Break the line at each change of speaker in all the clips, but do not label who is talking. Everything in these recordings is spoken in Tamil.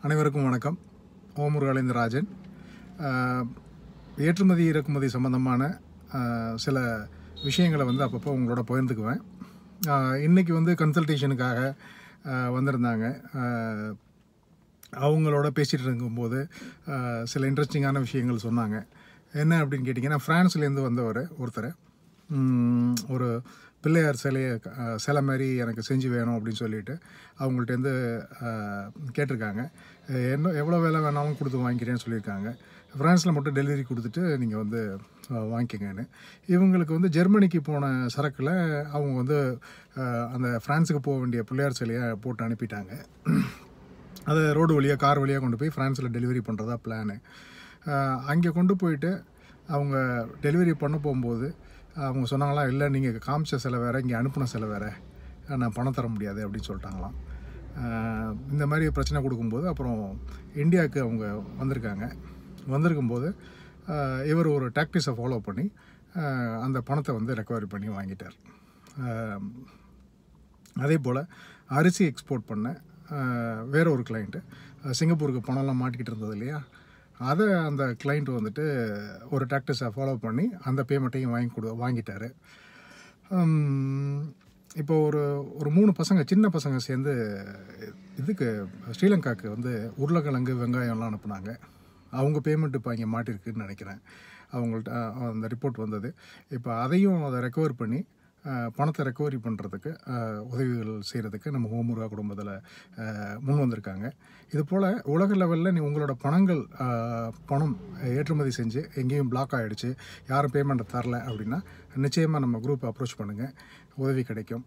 அனைவருக்கும் வணக்கம். ஓமுருகாலேந்திரராஜன். ஏற்றுமதி இறக்குமதி சம்பந்தமான சில விஷயங்களை அப்பப்போ உங்களோட பகிர்ந்துக்குவேன். இன்றைக்கி கன்சல்டேஷனுக்காக வந்திருந்தாங்க. அவங்களோட பேசிகிட்டு இருக்கும்போது சில இன்ட்ரெஸ்டிங்கான விஷயங்கள் சொன்னாங்க. என்ன அப்படின்னு கேட்டிங்கன்னா, ஃப்ரான்ஸ்லேருந்து வந்தவர் ஒருத்தர் ஒரு பிள்ளையார் சிலை மாதிரி எனக்கு செஞ்சு வேணும் அப்படின்னு சொல்லிட்டு அவங்கள்ட்டேருந்து கேட்டிருக்காங்க. எவ்வளோ வேலை வேணாலும் கொடுத்து வாங்கிக்கிறேன்னு சொல்லியிருக்காங்க. ஃப்ரான்ஸில் மட்டும் டெலிவரி கொடுத்துட்டு நீங்கள் வாங்கிக்கங்கன்னு. இவங்களுக்கு ஜெர்மனிக்கு போன சரக்கில் அவங்க அந்த ஃப்ரான்ஸுக்கு போக வேண்டிய பிள்ளையார் சிலையை போட்டு அனுப்பிட்டாங்க. அதை ரோடு வழியாக கார் வழியாக கொண்டு போய் ஃப்ரான்ஸில் டெலிவரி பண்ணுறதா பிளானு. அங்கே கொண்டு போயிட்டு அவங்க டெலிவரி பண்ண போகும்போது அவங்க சொன்னாங்களாம், இல்லை நீங்கள் காமிச்ச சிலை வேறு, இங்கே அனுப்பின சிலை வேறு, நான் பணம் தர முடியாது அப்படின்னு சொல்லிட்டாங்களாம். இந்த மாதிரி பிரச்சனை கொடுக்கும்போது அப்புறம் இந்தியாவுக்கு அவங்க வந்திருக்கும்போது இவர் ஒரு டாக்டிக்ஸை ஃபாலோ பண்ணி அந்த பணத்தை ரெக்கவரி பண்ணி வாங்கிட்டார். அதே போல் அரிசி எக்ஸ்போர்ட் பண்ண வேற ஒரு கிளைண்ட்டு சிங்கப்பூருக்கு பணம்லாம் மாட்டிக்கிட்டு இருந்தது இல்லையா, அதை அந்த கிளைண்ட் ஒரு டாக்டிக்ஸை ஃபாலோ பண்ணி அந்த பேமெண்ட்டையும் வாங்கிட்டார். இப்போ ஒரு 3 பசங்க, சின்ன பசங்க சேர்ந்து இதுக்கு ஸ்ரீலங்காவுக்கு உருளைக்கிழங்கு வெங்காயம்லாம் அனுப்புனாங்க. அவங்க பேமெண்ட் இப்போ இங்கே மாட்டிருக்குன்னு நினைக்கிறேன். அவங்கள்ட்ட அந்த ரிப்போர்ட் வந்தது. இப்போ அதை ரெக்கவர் பண்ணி பணத்தை ரெக்கவரி பண்ணுறதுக்கு உதவிகள் செய்கிறதுக்கு நம்ம ஓமுருகா குடும்பத்தில் முன் வந்திருக்காங்க. இது போல் உலக லெவலில் உங்களோட பணம் ஏற்றுமதி செஞ்சு எங்கேயும் பிளாக் ஆகிடுச்சு, யாரும் பேமெண்ட்டை தரல அப்படின்னா நிச்சயமாக நம்ம குரூப்பை அப்ரோச் பண்ணுங்கள், உதவி கிடைக்கும்.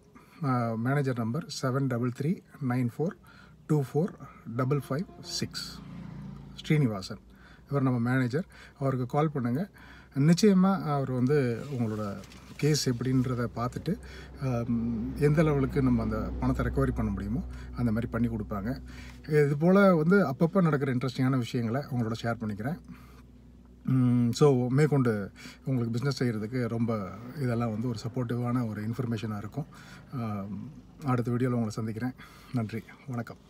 Manager number 7394245556. ஸ்ரீனிவாசன் இவர் நம்ம மேனேஜர். அவருக்கு கால் பண்ணுங்கள். நிச்சயமாக அவர் உங்களோட கேஸ் எப்படின்றத பார்த்துட்டு எந்த லெவலுக்கு நம்ம அந்த பணத்தை ரெக்கவரி பண்ண முடியுமோ அந்த மாதிரி பண்ணி கொடுப்பாங்க. இது போல் அப்பப்போ நடக்கிற இன்ட்ரெஸ்டிங்கான விஷயங்களை உங்களோட ஷேர் பண்ணிக்கிறேன். ஸோ மேற்கொண்டு உங்களுக்கு பிஸ்னஸ் செய்கிறதுக்கு ரொம்ப இதெல்லாம் ஒரு சப்போர்ட்டிவான ஒரு இன்ஃபர்மேஷனாக இருக்கும். அடுத்த வீடியோவில் உங்களை சந்திக்கிறேன். நன்றி, வணக்கம்.